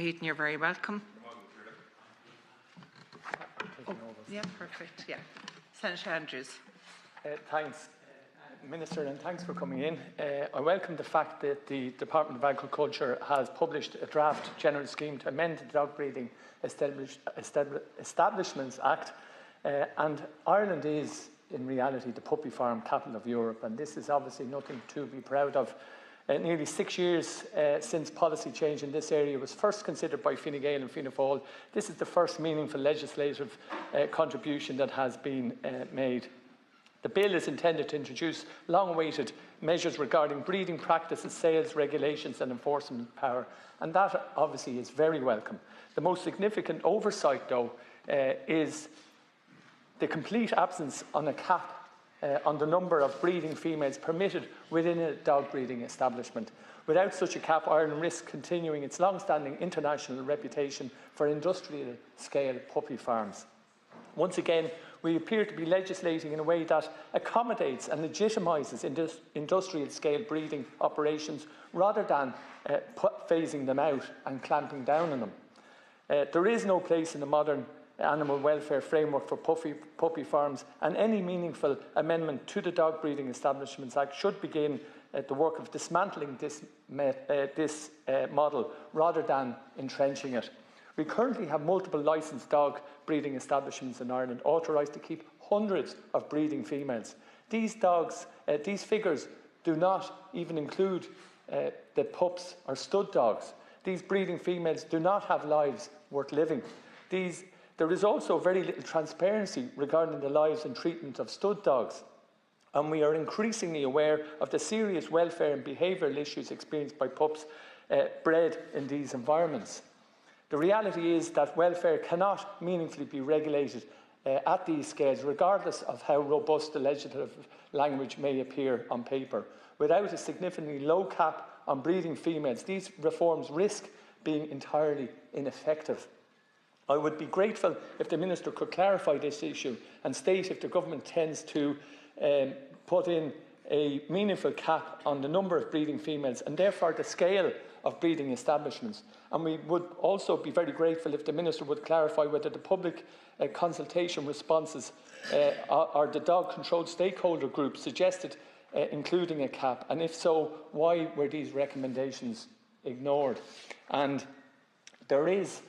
Heydon, you're very welcome. Oh, yeah, perfect. Yeah. Senator Andrews. Thanks, Minister, and thanks for coming in. I welcome the fact that the Department of Agriculture has published a draft general scheme to amend the Dog Breeding Establishments Act, and Ireland is, in reality, the puppy farm capital of Europe, and this is obviously nothing to be proud of. Nearly 6 years since policy change in this area was first considered by Fine Gael and Fianna Fáil, this is the first meaningful legislative contribution that has been made. The bill is intended to introduce long-awaited measures regarding breeding practices, sales, regulations and enforcement power, and that obviously is very welcome. The most significant oversight, though, is the complete absence on a cap on the number of breeding females permitted within a dog breeding establishment. Without such a cap, Ireland risks continuing its long-standing international reputation for industrial-scale puppy farms. Once again, we appear to be legislating in a way that accommodates and legitimises industrial-scale breeding operations rather than phasing them out and clamping down on them. There is no place in the modern animal welfare framework for puppy farms, and any meaningful amendment to the Dog Breeding Establishments Act should begin the work of dismantling this model rather than entrenching it. We currently have multiple licensed dog breeding establishments in Ireland authorised to keep hundreds of breeding females. These figures do not even include the pups or stud dogs. These breeding females do not have lives worth living. There is also very little transparency regarding the lives and treatment of stud dogs, and we are increasingly aware of the serious welfare and behavioural issues experienced by pups bred in these environments. The reality is that welfare cannot meaningfully be regulated at these scales, regardless of how robust the legislative language may appear on paper. Without a significantly low cap on breeding females, these reforms risk being entirely ineffective. I would be grateful if the Minister could clarify this issue and state if the Government tends to put in a meaningful cap on the number of breeding females and therefore the scale of breeding establishments. And we would also be very grateful if the Minister would clarify whether the public consultation responses or the dog control stakeholder group suggested including a cap, and if so, why were these recommendations ignored? And there is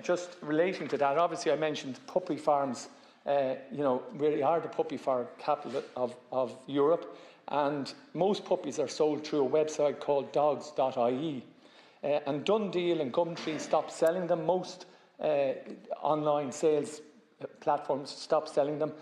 just relating to that, obviously I mentioned puppy farms. We are the puppy farm capital of Europe, and most puppies are sold through a website called dogs.ie. And Dundee and Gumtree stopped selling them. Most online sales platforms stopped selling them.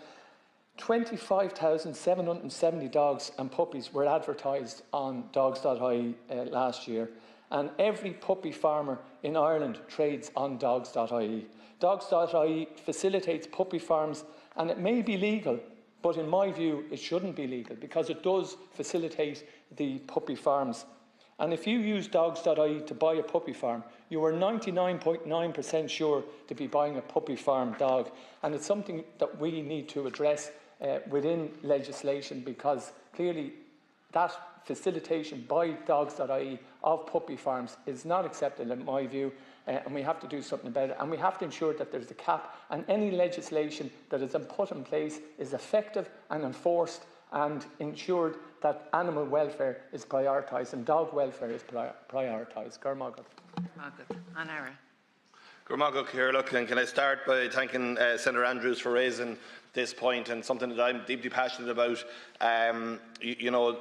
25,770 dogs and puppies were advertised on dogs.ie last year. And every puppy farmer in Ireland trades on dogs.ie. Dogs.ie facilitates puppy farms, and it may be legal, but in my view it shouldn't be legal because it does facilitate the puppy farms. And if you use dogs.ie to buy a puppy farm, you are 99.9% sure to be buying a puppy farm dog. And it's something that we need to address within legislation, because clearly that facilitation by dogs.ie of puppy farms is not acceptable in my view, and we have to do something about it, and we have to ensure that there's a cap, and any legislation that is put in place is effective and enforced and ensured that animal welfare is prioritised and dog welfare is prioritised. Gormagat. Anara. Gormagat here. Look, and can I start by thanking Senator Andrews for raising this point, and something that I'm deeply passionate about.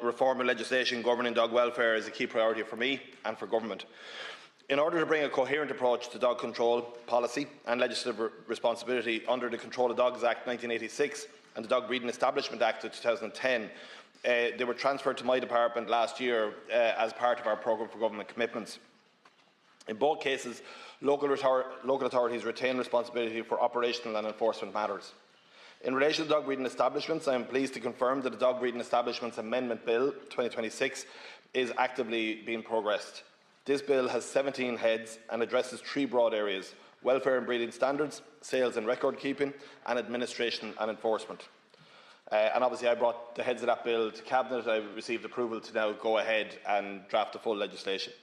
Reform and legislation governing dog welfare is a key priority for me and for government. In order to bring a coherent approach to dog control policy and legislative responsibility under the Control of Dogs Act 1986 and the Dog Breeding Establishment Act of 2010, they were transferred to my department last year as part of our programme for government commitments. In both cases, local authorities retain responsibility for operational and enforcement matters. In relation to dog breeding establishments, I am pleased to confirm that the Dog Breeding Establishments Amendment Bill 2026 is actively being progressed. This bill has 17 heads and addresses 3 broad areas: welfare and breeding standards, sales and record keeping, and administration and enforcement. And obviously I brought the heads of that bill to Cabinet. I received approval to now go ahead and draft the full legislation.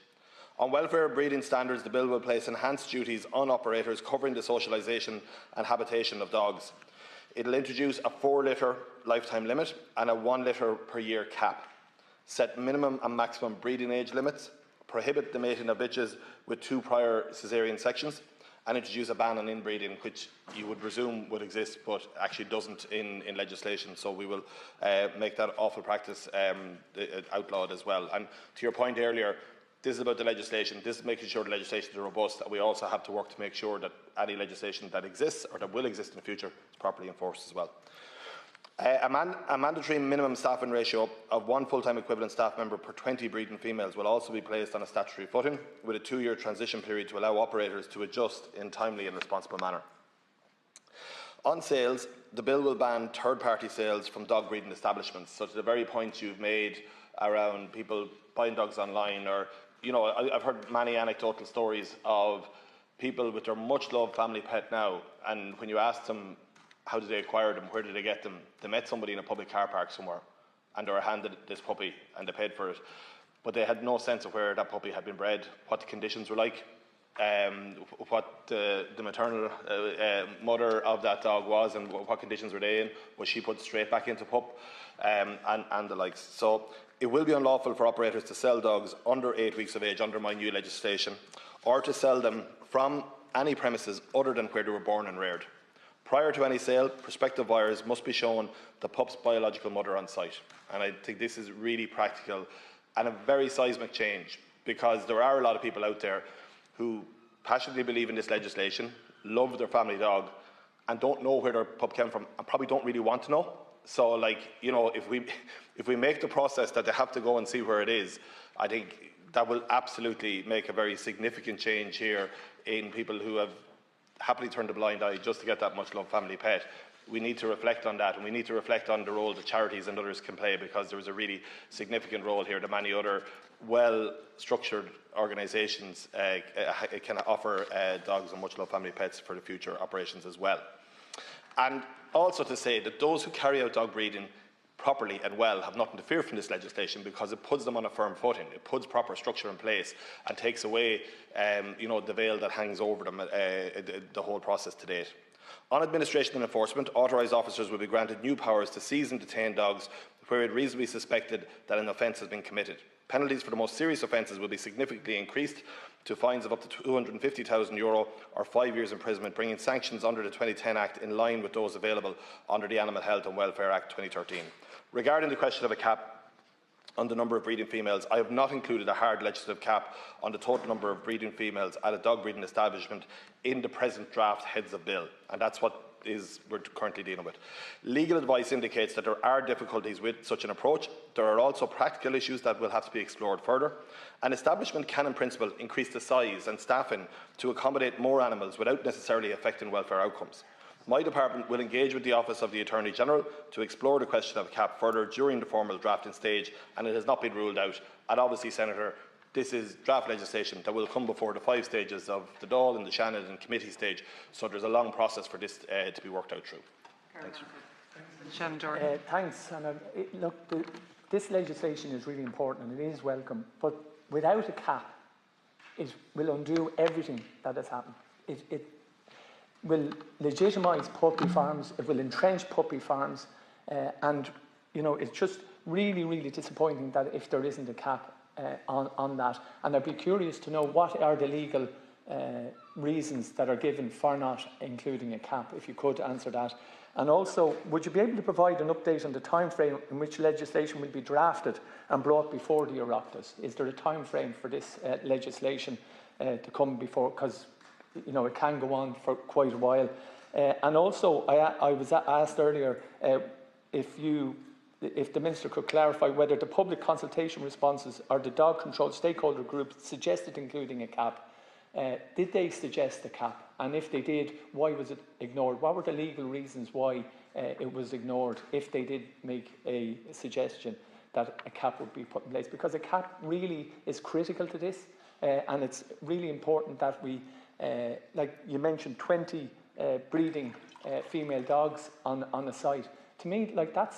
On welfare breeding standards, the bill will place enhanced duties on operators covering the socialisation and habitation of dogs. It will introduce a 4-litre lifetime limit and a 1 litre per year cap, set minimum and maximum breeding age limits, prohibit the mating of bitches with 2 prior caesarean sections, and introduce a ban on inbreeding, which you would presume would exist but actually doesn't in legislation. So we will make that awful practice outlawed as well. And to your point earlier, this is about the legislation. This is making sure the legislation is robust, and we also have to work to make sure that any legislation that exists or that will exist in the future is properly enforced as well. A mandatory minimum staffing ratio of 1 full-time equivalent staff member per 20 breeding females will also be placed on a statutory footing, with a 2-year transition period to allow operators to adjust in a timely and responsible manner. On sales, the bill will ban third-party sales from dog breeding establishments. So to the very point you've made around people buying dogs online, or, you know, I've heard many anecdotal stories of people with their much-loved family pet now, and when you ask them how did they acquire them, where did they get them, they met somebody in a public car park somewhere and they were handed this puppy and they paid for it, but they had no sense of where that puppy had been bred, what the conditions were like, what the maternal mother of that dog was and what conditions were they in. Was she put straight back into pup, and the likes. So it will be unlawful for operators to sell dogs under 8 weeks of age under my new legislation, or to sell them from any premises other than where they were born and reared. Prior to any sale, prospective buyers must be shown the pup's biological mother on site. And I think this is really practical and a very seismic change, because there are a lot of people out there who passionately believe in this legislation, love their family dog, and don't know where their pup came from, and probably don't really want to know. So, like, you know, if we make the process that they have to go and see where it is, I think that will absolutely make a very significant change here in people who have happily turned a blind eye just to get that much loved family pet. We need to reflect on that, and we need to reflect on the role that charities and others can play, because there is a really significant role here that many other well-structured organisations can offer dogs and much loved family pets for the future operations as well. And also to say that those who carry out dog breeding properly and well have nothing to fear from this legislation, because it puts them on a firm footing. It puts proper structure in place and takes away you know, the veil that hangs over them the whole process to date. On administration and enforcement, authorised officers will be granted new powers to seize and detain dogs where it reasonably suspected that an offence has been committed. Penalties for the most serious offences will be significantly increased to fines of up to €250,000 or 5 years imprisonment, bringing sanctions under the 2010 Act in line with those available under the Animal Health and Welfare Act 2013. Regarding the question of a cap on the number of breeding females, I have not included a hard legislative cap on the total number of breeding females at a dog breeding establishment in the present draft heads of bill, and that's what we're currently dealing with. Legal advice indicates that there are difficulties with such an approach. There are also practical issues that will have to be explored further. An establishment can, in principle, increase the size and staffing to accommodate more animals without necessarily affecting welfare outcomes. My department will engage with the Office of the Attorney General to explore the question of a cap further during the formal drafting stage, and it has not been ruled out. And obviously, Senator, this is draft legislation that will come before the 5 stages of the Dáil and the Seanad and committee stage, so there's a long process for this to be worked out through. Thanks. Seanad. Thanks. And look, this legislation is really important and it is welcome, but without a cap, it will undo everything that has happened. It will legitimise puppy farms, it will entrench puppy farms, and you know, it's just really, really disappointing that if there isn't a cap on that. And I'd be curious to know what are the legal reasons that are given for not including a cap, if you could answer that. And also, would you be able to provide an update on the time frame in which legislation will be drafted and brought before the Oireachtas? Is there a time frame for this legislation to come before? Because you know, it can go on for quite a while. And also, I was asked earlier if the Minister could clarify whether the public consultation responses or the dog control stakeholder group suggested including a cap. Did they suggest a cap? And if they did, why was it ignored? What were the legal reasons why it was ignored if they did make a suggestion that a cap would be put in place? Because a cap really is critical to this, and it's really important that we, like you mentioned, 20 breeding female dogs on a site. To me, like that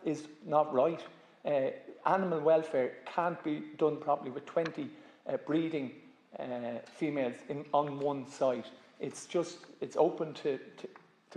is not right. animal welfare can't be done properly with 20 breeding females on one site. It's open to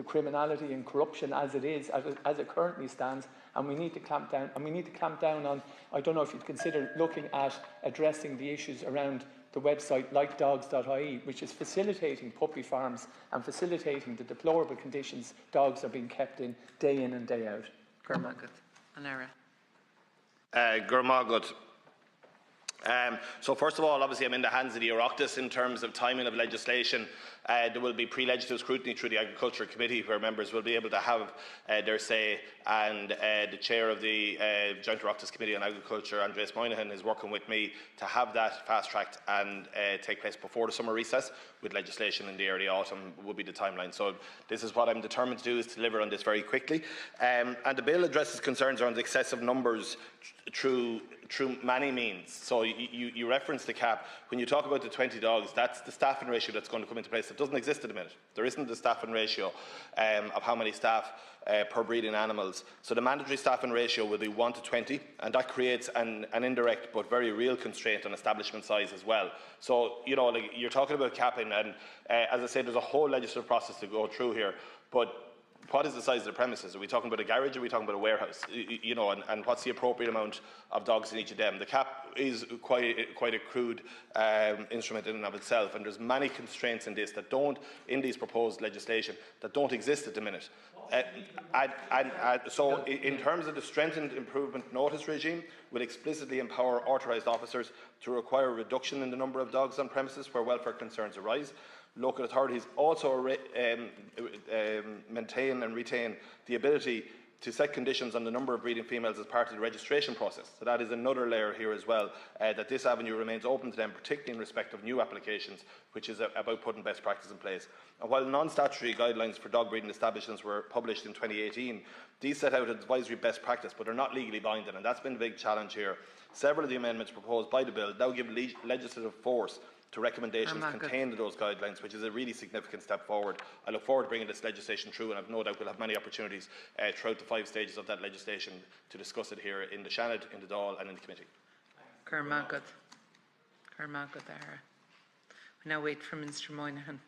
criminality and corruption as it currently stands, and we need to clamp down. And we need to clamp down on, I don't know if you'd consider looking at addressing the issues around the website likedogs.ie, which is facilitating puppy farms and facilitating the deplorable conditions dogs are being kept in day in and day out. Gurmagat. Anera. Gurmagat. So first of all, obviously I'm in the hands of the Oireachtas in terms of timing of legislation. There will be pre-legislative scrutiny through the Agriculture Committee, where members will be able to have their say, and the chair of the Joint Oireachtas Committee on Agriculture, Andreas Moynihan, is working with me to have that fast-tracked and take place before the summer recess, with legislation in the early autumn will be the timeline. So this is what I'm determined to do, is to deliver on this very quickly. And the bill addresses concerns around excessive numbers through many means. So you reference the cap. When you talk about the 20 dogs, that's the staffing ratio that's going to come into place. It doesn't exist at the minute. There isn't the staffing ratio of how many staff per breeding animals. So the mandatory staffing ratio will be 1 to 20, and that creates an indirect but very real constraint on establishment size as well. So, you know, like, you're talking about capping, and as I said, there's a whole legislative process to go through here. But what is the size of the premises? Are we talking about a garage, or are we talking about a warehouse? You know, and what's the appropriate amount of dogs in each of them? The cap is quite a crude instrument in and of itself, and there's many constraints in this that don't, in these proposed legislation, that don't exist at the minute. So in terms of the strengthened improvement notice regime, will explicitly empower authorised officers to require a reduction in the number of dogs on premises where welfare concerns arise. Local authorities also maintain and retain the ability to set conditions on the number of breeding females as part of the registration process. So that is another layer here as well, that this avenue remains open to them, particularly in respect of new applications, which is about putting best practice in place. And while non-statutory guidelines for dog breeding establishments were published in 2018, these set out advisory best practice, but are not legally binding, and that's been a big challenge here. Several of the amendments proposed by the bill now give legislative force to recommendations contained in those guidelines, which is a really significant step forward. I look forward to bringing this legislation through, and I've no doubt we'll have many opportunities throughout the 5 stages of that legislation to discuss it here in the Seanad, in the Dáil and in the committee. Gurmagat. Gurmagat there. We now wait for Minister Moynihan.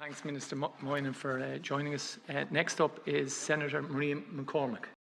Thanks, Minister Moynihan, for joining us. Next up is Senator Maria McCormick.